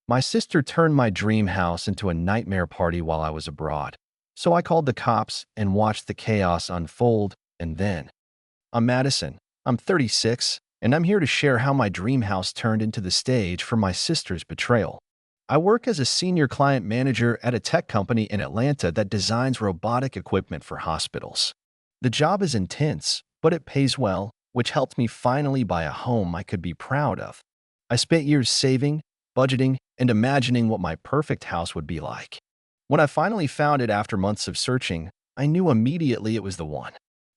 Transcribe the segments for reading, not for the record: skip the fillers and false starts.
My sister turned my dream house into a nightmare party while I was abroad. So I called the cops and watched the chaos unfold, and then, I'm Madison. I'm 36, and I'm here to share how my dream house turned into the stage for my sister's betrayal. I work as a senior client manager at a tech company in Atlanta that designs robotic equipment for hospitals. The job is intense, but it pays well, which helped me finally buy a home I could be proud of. I spent years saving, budgeting, and imagining what my perfect house would be like. When I finally found it after months of searching, I knew immediately it was the one.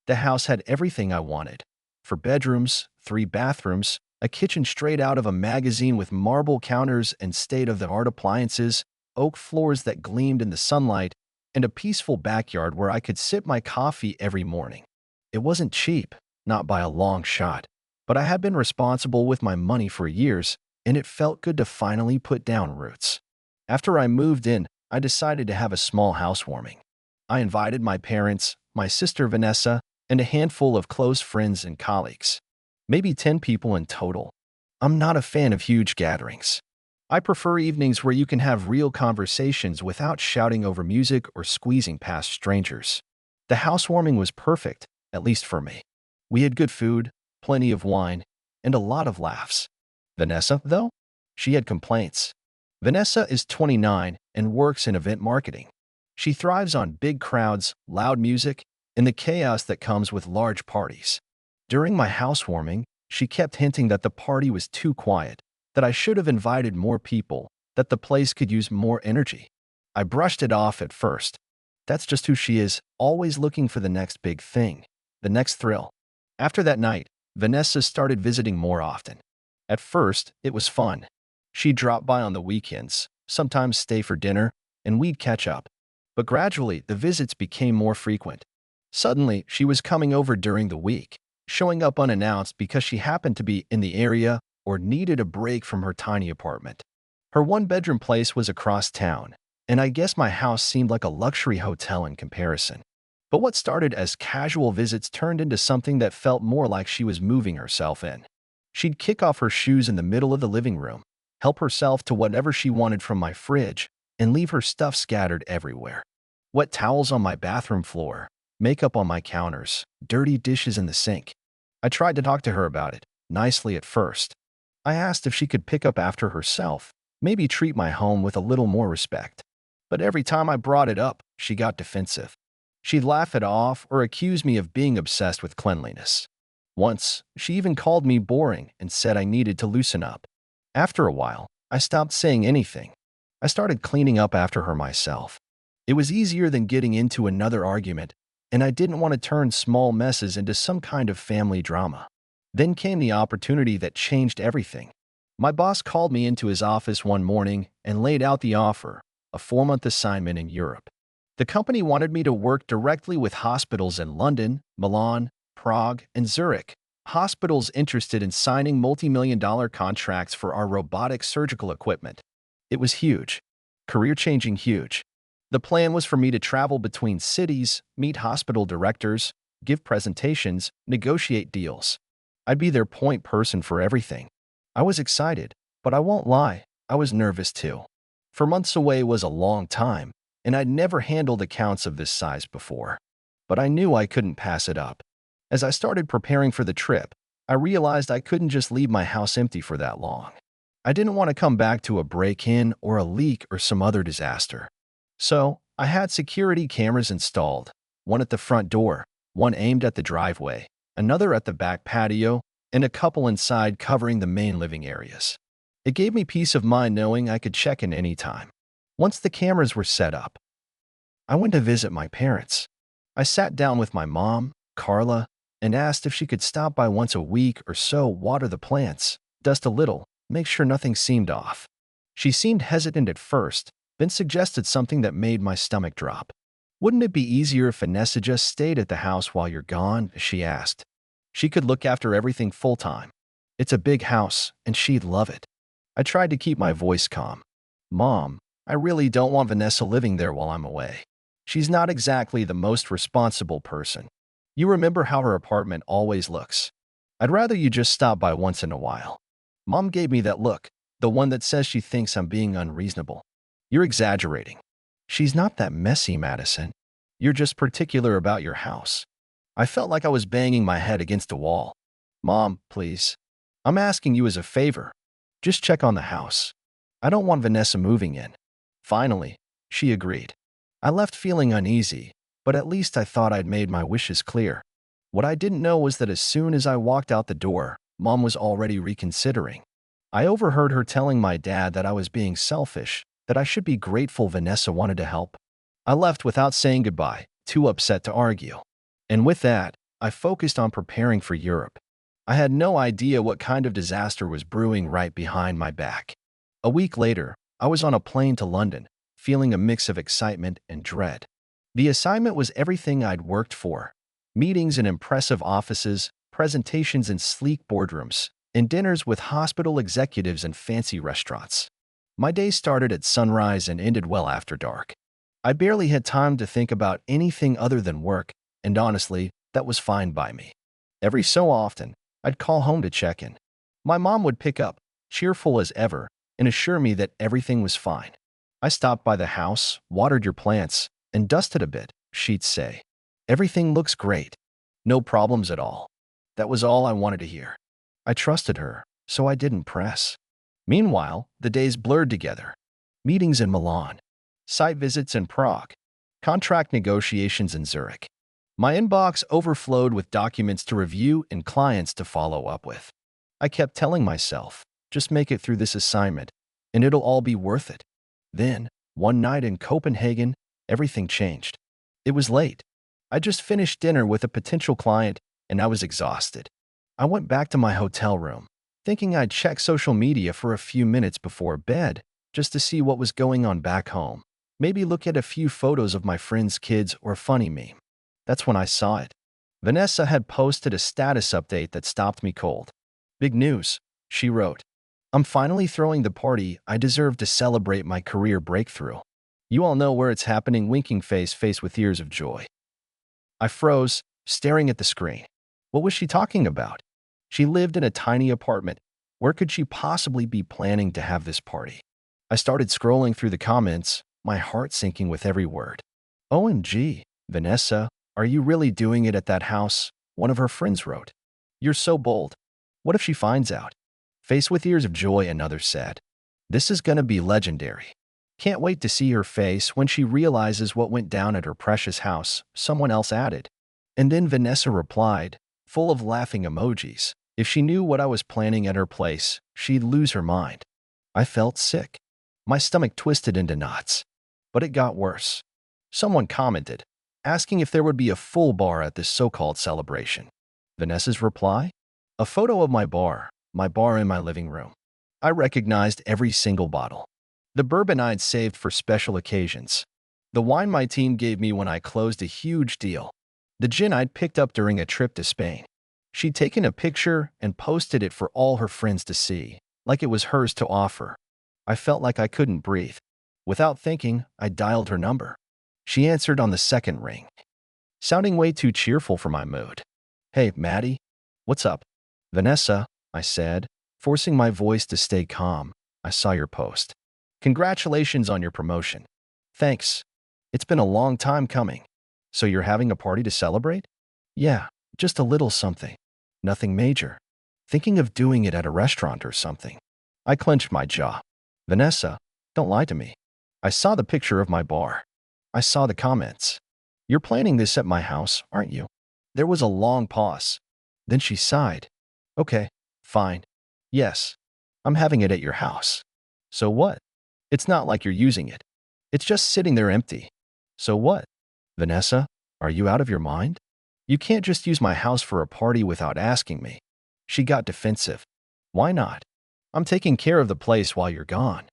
The house had everything I wanted. 4 bedrooms, 3 bathrooms, a kitchen straight out of a magazine with marble counters and state-of-the-art appliances, oak floors that gleamed in the sunlight, and a peaceful backyard where I could sip my coffee every morning. It wasn't cheap, not by a long shot, but I had been responsible with my money for years, and it felt good to finally put down roots. After I moved in, I decided to have a small housewarming. I invited my parents, my sister Vanessa, and a handful of close friends and colleagues. Maybe 10 people in total. I'm not a fan of huge gatherings. I prefer evenings where you can have real conversations without shouting over music or squeezing past strangers. The housewarming was perfect, at least for me. We had good food, plenty of wine, and a lot of laughs. Vanessa, though? She had complaints. Vanessa is 29 and works in event marketing. She thrives on big crowds, loud music, and the chaos that comes with large parties. During my housewarming, she kept hinting that the party was too quiet, that I should have invited more people, that the place could use more energy. I brushed it off at first. That's just who she is, always looking for the next big thing, the next thrill. After that night, Vanessa started visiting more often. At first, it was fun. She'd drop by on the weekends, sometimes stay for dinner, and we'd catch up. But gradually, the visits became more frequent. Suddenly, she was coming over during the week, showing up unannounced because she happened to be in the area or needed a break from her tiny apartment. Her one-bedroom place was across town, and I guess my house seemed like a luxury hotel in comparison. But what started as casual visits turned into something that felt more like she was moving herself in. She'd kick off her shoes in the middle of the living room, help herself to whatever she wanted from my fridge, and leave her stuff scattered everywhere. Wet towels on my bathroom floor, makeup on my counters, dirty dishes in the sink. I tried to talk to her about it, nicely at first. I asked if she could pick up after herself, maybe treat my home with a little more respect. But every time I brought it up, she got defensive. She'd laugh it off or accuse me of being obsessed with cleanliness. Once, she even called me boring and said I needed to loosen up. After a while, I stopped saying anything. I started cleaning up after her myself. It was easier than getting into another argument, and I didn't want to turn small messes into some kind of family drama. Then came the opportunity that changed everything. My boss called me into his office one morning and laid out the offer, a 4-month assignment in Europe. The company wanted me to work directly with hospitals in London, Milan, Prague, and Zurich, hospitals interested in signing multi-million-dollar contracts for our robotic surgical equipment. It was huge, career-changing huge. The plan was for me to travel between cities, meet hospital directors, give presentations, negotiate deals. I'd be their point person for everything. I was excited, but I won't lie, I was nervous too. 4 months away was a long time, and I'd never handled accounts of this size before. But I knew I couldn't pass it up. As I started preparing for the trip, I realized I couldn't just leave my house empty for that long. I didn't want to come back to a break-in or a leak or some other disaster. So, I had security cameras installed, one at the front door, one aimed at the driveway, another at the back patio, and a couple inside covering the main living areas. It gave me peace of mind knowing I could check in anytime. Once the cameras were set up, I went to visit my parents. I sat down with my mom, Carla, and asked if she could stop by once a week or so, water the plants, dust a little, make sure nothing seemed off. She seemed hesitant at first, then suggested something that made my stomach drop. "Wouldn't it be easier if Vanessa just stayed at the house while you're gone?" she asked. "She could look after everything full-time. It's a big house, and she'd love it." I tried to keep my voice calm. "Mom, I really don't want Vanessa living there while I'm away. She's not exactly the most responsible person. You remember how her apartment always looks. I'd rather you just stop by once in a while." Mom gave me that look, The one that says she thinks I'm being unreasonable. You're exaggerating. She's not that messy, Madison. You're just particular about your house. I felt like I was banging my head against a wall. Mom, please. I'm asking you as a favor. Just check on the house. I don't want Vanessa moving in. Finally, she agreed. I left feeling uneasy, but at least I thought I'd made my wishes clear. What I didn't know was that as soon as I walked out the door, Mom was already reconsidering. I overheard her telling my dad that I was being selfish, that I should be grateful Vanessa wanted to help. I left without saying goodbye, too upset to argue. And with that, I focused on preparing for Europe. I had no idea what kind of disaster was brewing right behind my back. A week later, I was on a plane to London, feeling a mix of excitement and dread. The assignment was everything I'd worked for: meetings in impressive offices, presentations in sleek boardrooms, and dinners with hospital executives in fancy restaurants. My day started at sunrise and ended well after dark. I barely had time to think about anything other than work, and honestly, that was fine by me. Every so often, I'd call home to check in. My mom would pick up, cheerful as ever, and assure me that everything was fine. I stopped by the house, watered your plants, and dusted a bit, she'd say. Everything looks great. No problems at all. That was all I wanted to hear. I trusted her, so I didn't press. Meanwhile, the days blurred together. Meetings in Milan, site visits in Prague, contract negotiations in Zurich. My inbox overflowed with documents to review and clients to follow up with. I kept telling myself, just make it through this assignment, and it'll all be worth it. Then, one night in Copenhagen, everything changed. It was late. I just finished dinner with a potential client, and I was exhausted. I went back to my hotel room, thinking I'd check social media for a few minutes before bed, just to see what was going on back home. Maybe look at a few photos of my friends' kids or a funny meme. That's when I saw it. Vanessa had posted a status update that stopped me cold. Big news, she wrote. I'm finally throwing the party I deserve to celebrate my career breakthrough. You all know where it's happening, winking face with tears of joy. I froze, staring at the screen. What was she talking about? She lived in a tiny apartment. Where could she possibly be planning to have this party? I started scrolling through the comments, my heart sinking with every word. OMG, Vanessa, are you really doing it at that house? One of her friends wrote. You're so bold. What if she finds out? Face with tears of joy, another said. This is gonna be legendary. Can't wait to see her face when she realizes what went down at her precious house, someone else added. And then Vanessa replied, full of laughing emojis. If she knew what I was planning at her place, she'd lose her mind. I felt sick. My stomach twisted into knots. But it got worse. Someone commented, asking if there would be a full bar at this so-called celebration. Vanessa's reply? A photo of my bar in my living room. I recognized every single bottle. The bourbon I'd saved for special occasions. The wine my team gave me when I closed a huge deal. The gin I'd picked up during a trip to Spain. She'd taken a picture and posted it for all her friends to see, like it was hers to offer. I felt like I couldn't breathe. Without thinking, I dialed her number. She answered on the second ring, sounding way too cheerful for my mood. Hey, Maddie. What's up? Vanessa, I said, forcing my voice to stay calm. I saw your post. Congratulations on your promotion. Thanks. It's been a long time coming. So you're having a party to celebrate? Yeah, just a little something. Nothing major. Thinking of doing it at a restaurant or something. I clenched my jaw. Vanessa, don't lie to me. I saw the picture of my bar. I saw the comments. You're planning this at my house, aren't you? There was a long pause. Then she sighed. Okay, fine. Yes, I'm having it at your house. So what? It's not like you're using it. It's just sitting there empty. So what? Vanessa, are you out of your mind? You can't just use my house for a party without asking me. She got defensive. Why not? I'm taking care of the place while you're gone.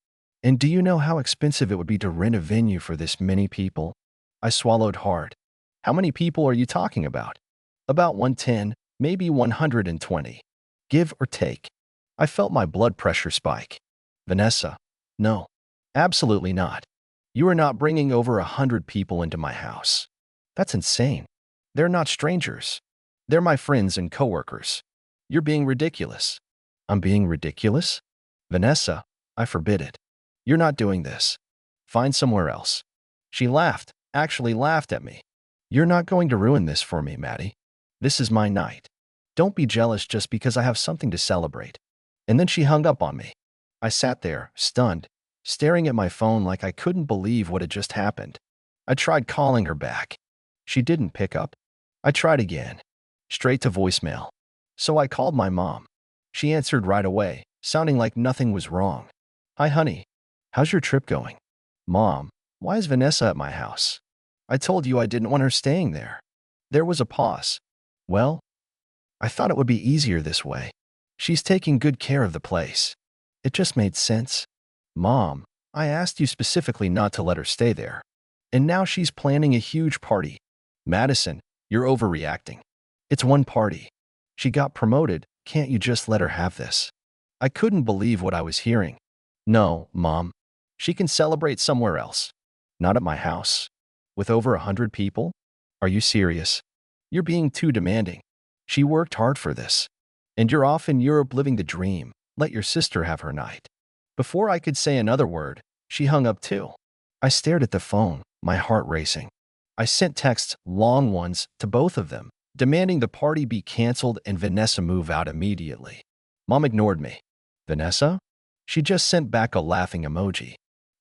And do you know how expensive it would be to rent a venue for this many people? I swallowed hard. How many people are you talking about? About 110, maybe 120. Give or take. I felt my blood pressure spike. Vanessa, no, absolutely not. You are not bringing over 100 people into my house. That's insane. They're not strangers. They're my friends and coworkers. You're being ridiculous. I'm being ridiculous? Vanessa, I forbid it. You're not doing this. Find somewhere else. She laughed, actually laughed at me. You're not going to ruin this for me, Maddie. This is my night. Don't be jealous just because I have something to celebrate. And then she hung up on me. I sat there, stunned, staring at my phone like I couldn't believe what had just happened. I tried calling her back. She didn't pick up. I tried again. Straight to voicemail. So I called my mom. She answered right away, sounding like nothing was wrong. Hi, honey. How's your trip going? Mom, why is Vanessa at my house? I told you I didn't want her staying there. There was a pause. Well, I thought it would be easier this way. She's taking good care of the place. It just made sense. Mom, I asked you specifically not to let her stay there. And now she's planning a huge party. Madison, you're overreacting. It's one party. She got promoted. Can't you just let her have this? I couldn't believe what I was hearing. No, Mom. She can celebrate somewhere else. Not at my house. With over 100 people? Are you serious? You're being too demanding. She worked hard for this. And you're off in Europe living the dream. Let your sister have her night. Before I could say another word, she hung up too. I stared at the phone, my heart racing. I sent texts, long ones, to both of them, demanding the party be canceled and Vanessa move out immediately. Mom ignored me. Vanessa? She just sent back a laughing emoji.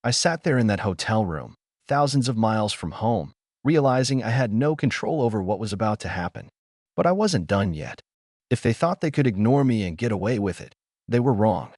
I sat there in that hotel room, thousands of miles from home, realizing I had no control over what was about to happen. But I wasn't done yet. If they thought they could ignore me and get away with it, they were wrong.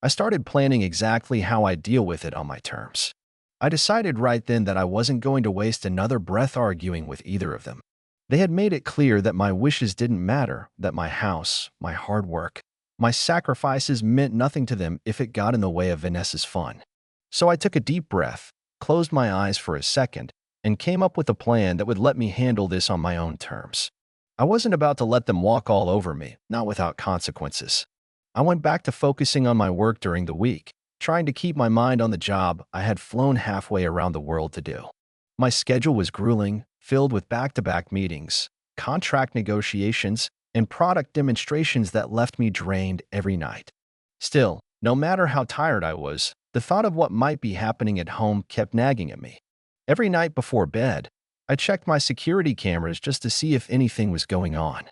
I started planning exactly how I'd deal with it on my terms. I decided right then that I wasn't going to waste another breath arguing with either of them. They had made it clear that my wishes didn't matter, that my house, my hard work, my sacrifices meant nothing to them if it got in the way of Vanessa's fun. So I took a deep breath, closed my eyes for a second, and came up with a plan that would let me handle this on my own terms. I wasn't about to let them walk all over me, not without consequences. I went back to focusing on my work during the week, trying to keep my mind on the job I had flown halfway around the world to do. My schedule was grueling, filled with back-to-back meetings, contract negotiations, and product demonstrations that left me drained every night. Still, no matter how tired I was, the thought of what might be happening at home kept nagging at me. Every night before bed, I checked my security cameras just to see if anything was going on.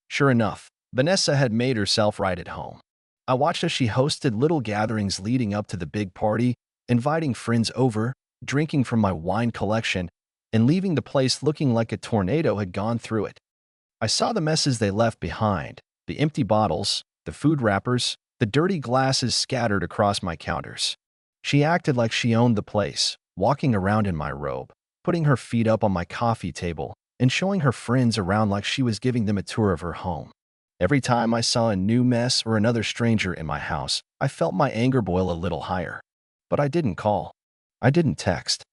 Sure enough, Vanessa had made herself right at home. I watched as she hosted little gatherings leading up to the big party, inviting friends over, drinking from my wine collection, and leaving the place looking like a tornado had gone through it. I saw the messes they left behind, the empty bottles, the food wrappers, the dirty glasses scattered across my counters. She acted like she owned the place, walking around in my robe, putting her feet up on my coffee table, and showing her friends around like she was giving them a tour of her home. Every time I saw a new mess or another stranger in my house, I felt my anger boil a little higher. But I didn't call. I didn't text.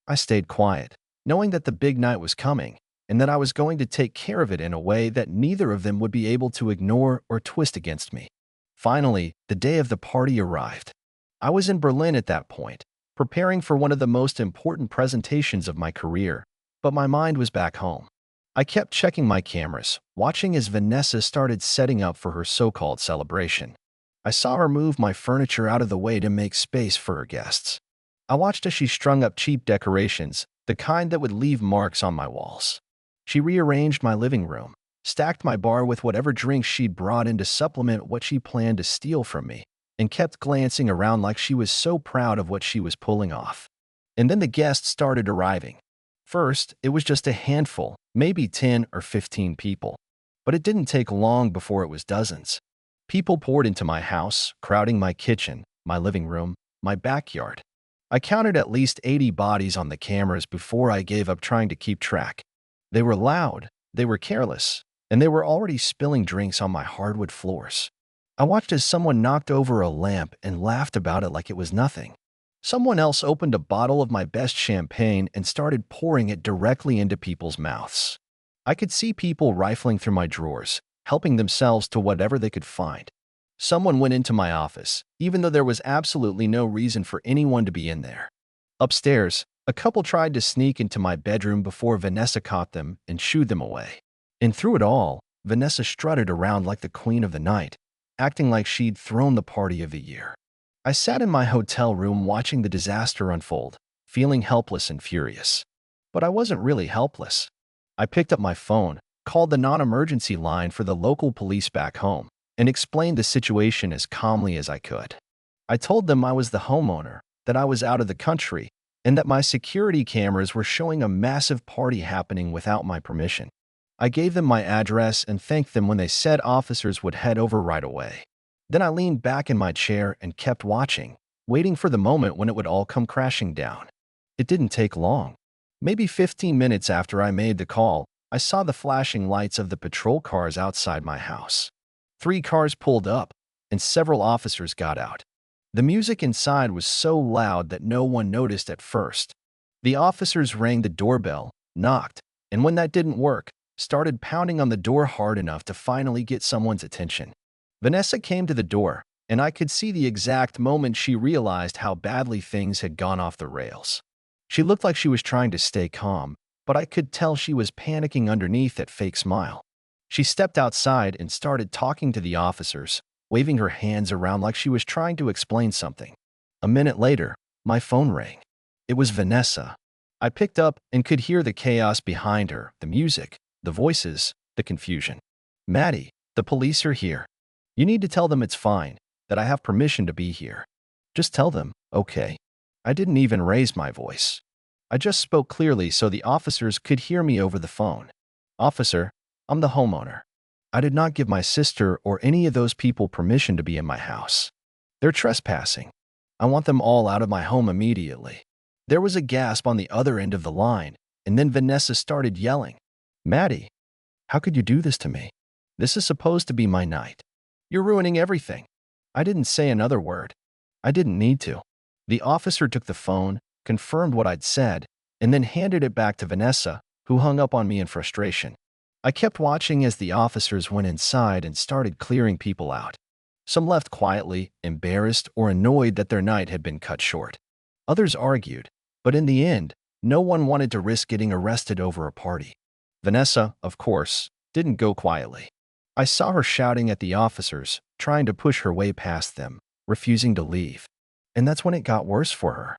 I stayed quiet, knowing that the big night was coming, and that I was going to take care of it in a way that neither of them would be able to ignore or twist against me. Finally, the day of the party arrived. I was in Berlin at that point, preparing for one of the most important presentations of my career, but my mind was back home. I kept checking my cameras, watching as Vanessa started setting up for her so-called celebration. I saw her move my furniture out of the way to make space for her guests. I watched as she strung up cheap decorations, the kind that would leave marks on my walls. She rearranged my living room, stacked my bar with whatever drinks she'd brought in to supplement what she planned to steal from me, and kept glancing around like she was so proud of what she was pulling off. And then the guests started arriving. First, it was just a handful, maybe 10 or 15 people. But it didn't take long before it was dozens. People poured into my house, crowding my kitchen, my living room, my backyard. I counted at least 80 bodies on the cameras before I gave up trying to keep track. They were loud, they were careless, and they were already spilling drinks on my hardwood floors. I watched as someone knocked over a lamp and laughed about it like it was nothing. Someone else opened a bottle of my best champagne and started pouring it directly into people's mouths. I could see people rifling through my drawers, helping themselves to whatever they could find. Someone went into my office, even though there was absolutely no reason for anyone to be in there. Upstairs, a couple tried to sneak into my bedroom before Vanessa caught them and shooed them away. And through it all, Vanessa strutted around like the queen of the night, acting like she'd thrown the party of the year. I sat in my hotel room watching the disaster unfold, feeling helpless and furious. But I wasn't really helpless. I picked up my phone, called the non-emergency line for the local police back home, and explained the situation as calmly as I could. I told them I was the homeowner, that I was out of the country, and that my security cameras were showing a massive party happening without my permission. I gave them my address and thanked them when they said officers would head over right away. Then I leaned back in my chair and kept watching, waiting for the moment when it would all come crashing down. It didn't take long. Maybe 15 minutes after I made the call, I saw the flashing lights of the patrol cars outside my house. 3 cars pulled up, and several officers got out. The music inside was so loud that no one noticed at first. The officers rang the doorbell, knocked, and when that didn't work, started pounding on the door hard enough to finally get someone's attention. Vanessa came to the door, and I could see the exact moment she realized how badly things had gone off the rails. She looked like she was trying to stay calm, but I could tell she was panicking underneath that fake smile. She stepped outside and started talking to the officers, waving her hands around like she was trying to explain something. A minute later, my phone rang. It was Vanessa. I picked up and could hear the chaos behind her, the music, the voices, the confusion. "Maddie, the police are here. You need to tell them it's fine, that I have permission to be here. Just tell them, okay?" I didn't even raise my voice. I just spoke clearly so the officers could hear me over the phone. "Officer, I'm the homeowner. I did not give my sister or any of those people permission to be in my house. They're trespassing. I want them all out of my home immediately." There was a gasp on the other end of the line, and then Vanessa started yelling, "Maddie, how could you do this to me? This is supposed to be my night. You're ruining everything." I didn't say another word. I didn't need to. The officer took the phone, confirmed what I'd said, and then handed it back to Vanessa, who hung up on me in frustration. I kept watching as the officers went inside and started clearing people out. Some left quietly, embarrassed or annoyed that their night had been cut short. Others argued, but in the end, no one wanted to risk getting arrested over a party. Vanessa, of course, didn't go quietly. I saw her shouting at the officers, trying to push her way past them, refusing to leave. And that's when it got worse for her.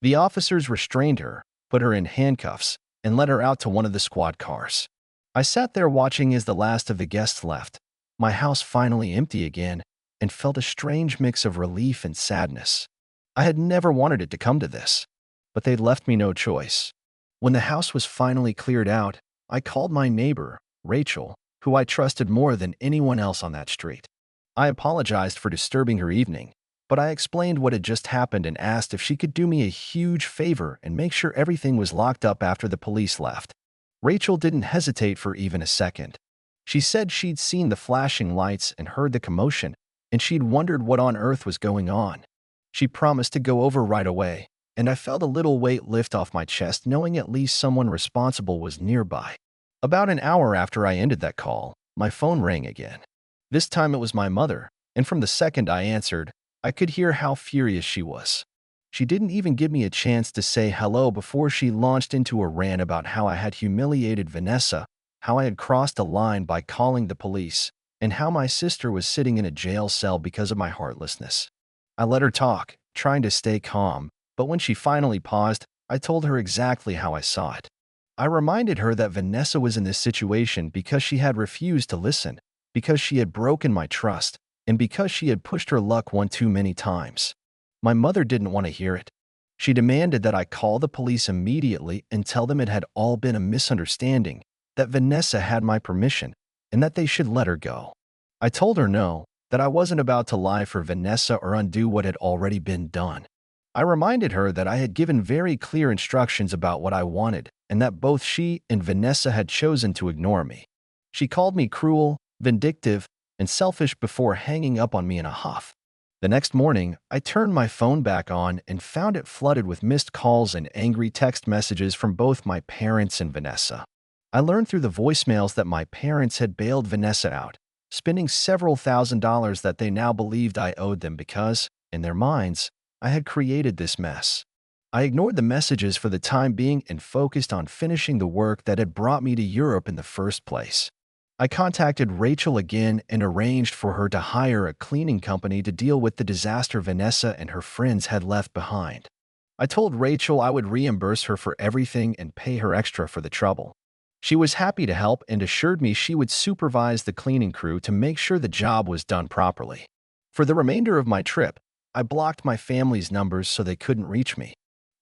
The officers restrained her, put her in handcuffs, and led her out to one of the squad cars. I sat there watching as the last of the guests left, my house finally empty again, and felt a strange mix of relief and sadness. I had never wanted it to come to this, but they'd left me no choice. When the house was finally cleared out, I called my neighbor, Rachel, who I trusted more than anyone else on that street. I apologized for disturbing her evening, but I explained what had just happened and asked if she could do me a huge favor and make sure everything was locked up after the police left. Rachel didn't hesitate for even a second. She said she'd seen the flashing lights and heard the commotion, and she'd wondered what on earth was going on. She promised to go over right away, and I felt a little weight lift off my chest knowing at least someone responsible was nearby. About an hour after I ended that call, my phone rang again. This time it was my mother, and from the second I answered, I could hear how furious she was. She didn't even give me a chance to say hello before she launched into a rant about how I had humiliated Vanessa, how I had crossed a line by calling the police, and how my sister was sitting in a jail cell because of my heartlessness. I let her talk, trying to stay calm, but when she finally paused, I told her exactly how I saw it. I reminded her that Vanessa was in this situation because she had refused to listen, because she had broken my trust, and because she had pushed her luck one too many times. My mother didn't want to hear it. She demanded that I call the police immediately and tell them it had all been a misunderstanding, that Vanessa had my permission, and that they should let her go. I told her no, that I wasn't about to lie for Vanessa or undo what had already been done. I reminded her that I had given very clear instructions about what I wanted, and that both she and Vanessa had chosen to ignore me. She called me cruel, vindictive, and selfish before hanging up on me in a huff. The next morning, I turned my phone back on and found it flooded with missed calls and angry text messages from both my parents and Vanessa. I learned through the voicemails that my parents had bailed Vanessa out, spending several $1,000s that they now believed I owed them because, in their minds, I had created this mess. I ignored the messages for the time being and focused on finishing the work that had brought me to Europe in the first place. I contacted Rachel again and arranged for her to hire a cleaning company to deal with the disaster Vanessa and her friends had left behind. I told Rachel I would reimburse her for everything and pay her extra for the trouble. She was happy to help and assured me she would supervise the cleaning crew to make sure the job was done properly. For the remainder of my trip, I blocked my family's numbers so they couldn't reach me.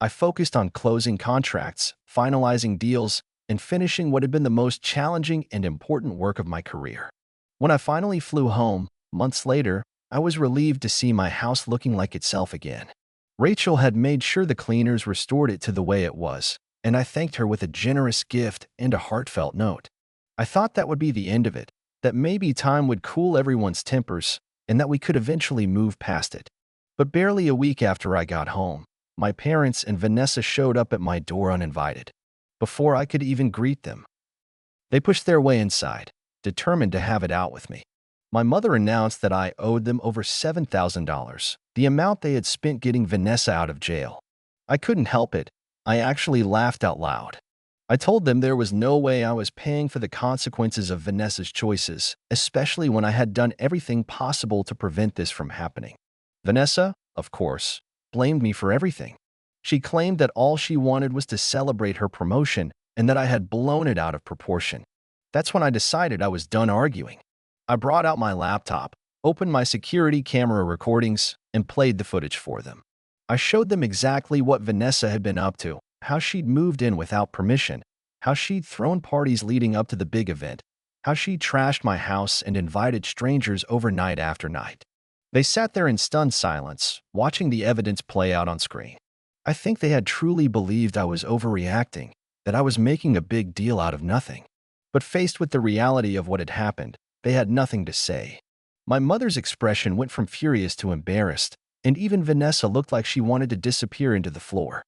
I focused on closing contracts, finalizing deals, and finishing what had been the most challenging and important work of my career. When I finally flew home, months later, I was relieved to see my house looking like itself again. Rachel had made sure the cleaners restored it to the way it was, and I thanked her with a generous gift and a heartfelt note. I thought that would be the end of it, that maybe time would cool everyone's tempers, and that we could eventually move past it. But barely a week after I got home, my parents and Vanessa showed up at my door uninvited. Before I could even greet them, they pushed their way inside, determined to have it out with me. My mother announced that I owed them over $7,000, the amount they had spent getting Vanessa out of jail. I couldn't help it. I actually laughed out loud. I told them there was no way I was paying for the consequences of Vanessa's choices, especially when I had done everything possible to prevent this from happening. Vanessa, of course, blamed me for everything. She claimed that all she wanted was to celebrate her promotion and that I had blown it out of proportion. That's when I decided I was done arguing. I brought out my laptop, opened my security camera recordings, and played the footage for them. I showed them exactly what Vanessa had been up to, how she'd moved in without permission, how she'd thrown parties leading up to the big event, how she'd trashed my house and invited strangers over night after night. They sat there in stunned silence, watching the evidence play out on screen. I think they had truly believed I was overreacting, that I was making a big deal out of nothing. But faced with the reality of what had happened, they had nothing to say. My mother's expression went from furious to embarrassed, and even Vanessa looked like she wanted to disappear into the floor.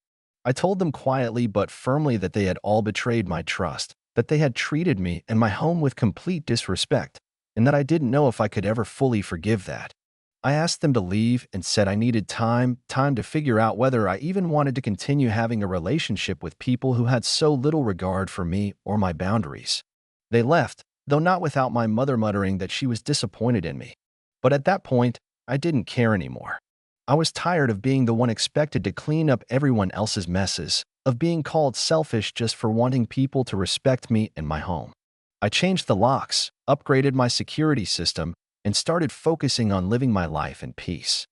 I told them quietly but firmly that they had all betrayed my trust, that they had treated me and my home with complete disrespect, and that I didn't know if I could ever fully forgive that. I asked them to leave and said I needed time to figure out whether I even wanted to continue having a relationship with people who had so little regard for me or my boundaries. They left, though not without my mother muttering that she was disappointed in me. But at that point, I didn't care anymore. I was tired of being the one expected to clean up everyone else's messes, of being called selfish just for wanting people to respect me and my home. I changed the locks, upgraded my security system, and started focusing on living my life in peace.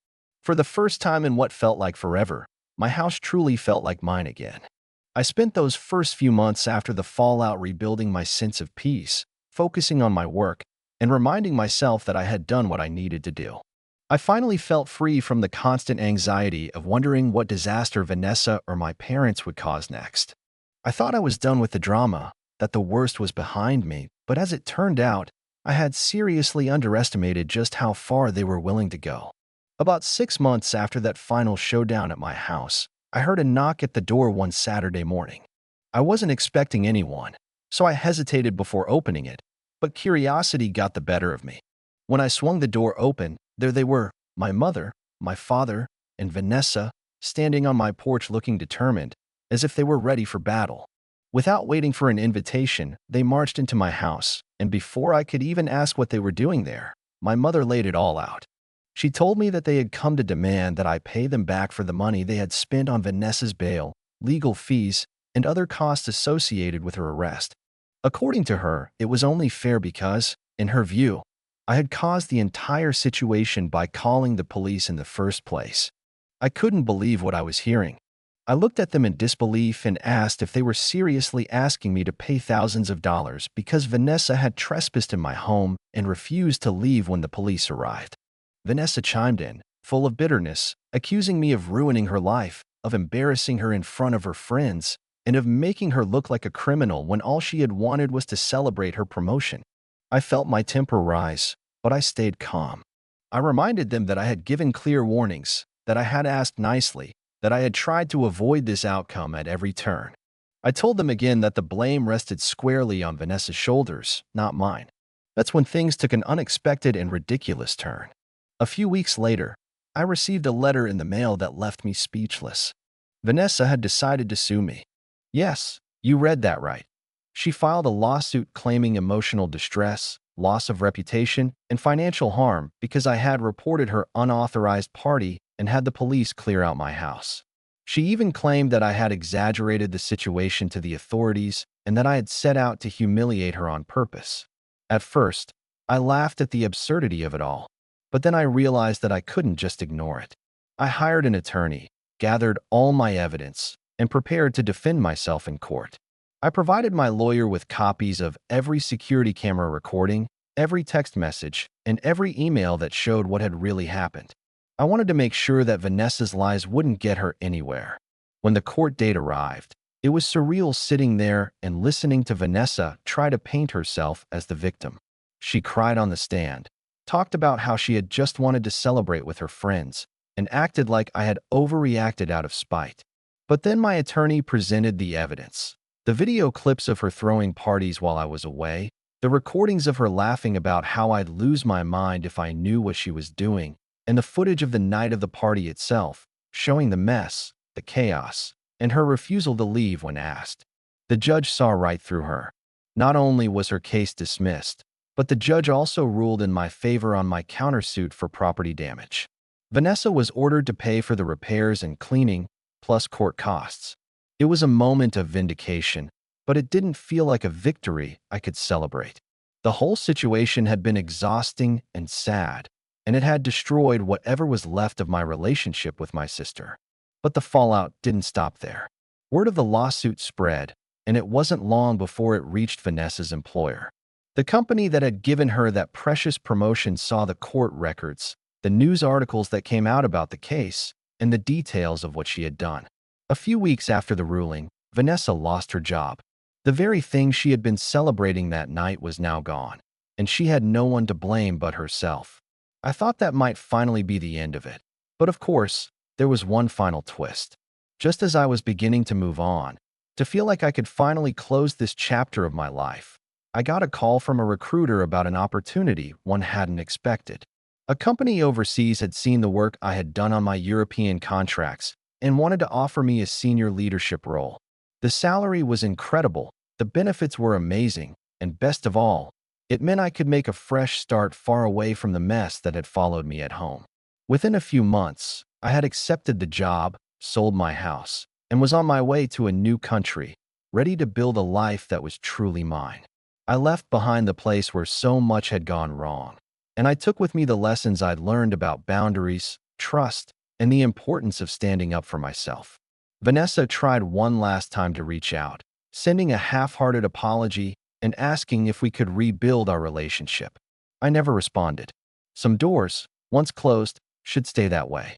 For the first time in what felt like forever, my house truly felt like mine again. I spent those first few months after the fallout rebuilding my sense of peace, focusing on my work, and reminding myself that I had done what I needed to do. I finally felt free from the constant anxiety of wondering what disaster Vanessa or my parents would cause next. I thought I was done with the drama, that the worst was behind me, but as it turned out, I had seriously underestimated just how far they were willing to go. About 6 months after that final showdown at my house, I heard a knock at the door one Saturday morning. I wasn't expecting anyone, so I hesitated before opening it, but curiosity got the better of me. When I swung the door open, there they were, my mother, my father, and Vanessa, standing on my porch looking determined, as if they were ready for battle. Without waiting for an invitation, they marched into my house, and before I could even ask what they were doing there, my mother laid it all out. She told me that they had come to demand that I pay them back for the money they had spent on Vanessa's bail, legal fees, and other costs associated with her arrest. According to her, it was only fair because, in her view, I had caused the entire situation by calling the police in the first place. I couldn't believe what I was hearing. I looked at them in disbelief and asked if they were seriously asking me to pay thousands of dollars because Vanessa had trespassed in my home and refused to leave when the police arrived. Vanessa chimed in, full of bitterness, accusing me of ruining her life, of embarrassing her in front of her friends, and of making her look like a criminal when all she had wanted was to celebrate her promotion. I felt my temper rise, but I stayed calm. I reminded them that I had given clear warnings, that I had asked nicely, that I had tried to avoid this outcome at every turn. I told them again that the blame rested squarely on Vanessa's shoulders, not mine. That's when things took an unexpected and ridiculous turn. A few weeks later, I received a letter in the mail that left me speechless. Vanessa had decided to sue me. Yes, you read that right. She filed a lawsuit claiming emotional distress, loss of reputation, and financial harm because I had reported her unauthorized party and had the police clear out my house. She even claimed that I had exaggerated the situation to the authorities and that I had set out to humiliate her on purpose. At first, I laughed at the absurdity of it all, but then I realized that I couldn't just ignore it. I hired an attorney, gathered all my evidence, and prepared to defend myself in court. I provided my lawyer with copies of every security camera recording, every text message, and every email that showed what had really happened. I wanted to make sure that Vanessa's lies wouldn't get her anywhere. When the court date arrived, it was surreal sitting there and listening to Vanessa try to paint herself as the victim. She cried on the stand, talked about how she had just wanted to celebrate with her friends, and acted like I had overreacted out of spite. But then my attorney presented the evidence. The video clips of her throwing parties while I was away, the recordings of her laughing about how I'd lose my mind if I knew what she was doing, and the footage of the night of the party itself, showing the mess, the chaos, and her refusal to leave when asked. The judge saw right through her. Not only was her case dismissed, but the judge also ruled in my favor on my countersuit for property damage. Vanessa was ordered to pay for the repairs and cleaning, plus court costs. It was a moment of vindication, but it didn't feel like a victory I could celebrate. The whole situation had been exhausting and sad, and it had destroyed whatever was left of my relationship with my sister. But the fallout didn't stop there. Word of the lawsuit spread, and it wasn't long before it reached Vanessa's employer. The company that had given her that precious promotion saw the court records, the news articles that came out about the case, and the details of what she had done. A few weeks after the ruling, Vanessa lost her job. The very thing she had been celebrating that night was now gone, and she had no one to blame but herself. I thought that might finally be the end of it. But of course, there was one final twist. Just as I was beginning to move on, to feel like I could finally close this chapter of my life, I got a call from a recruiter about an opportunity one hadn't expected. A company overseas had seen the work I had done on my European contracts and wanted to offer me a senior leadership role. The salary was incredible, the benefits were amazing, and best of all, it meant I could make a fresh start far away from the mess that had followed me at home. Within a few months, I had accepted the job, sold my house, and was on my way to a new country, ready to build a life that was truly mine. I left behind the place where so much had gone wrong, and I took with me the lessons I'd learned about boundaries, trust, and the importance of standing up for myself. Vanessa tried one last time to reach out, sending a half-hearted apology and asking if we could rebuild our relationship. I never responded. Some doors, once closed, should stay that way.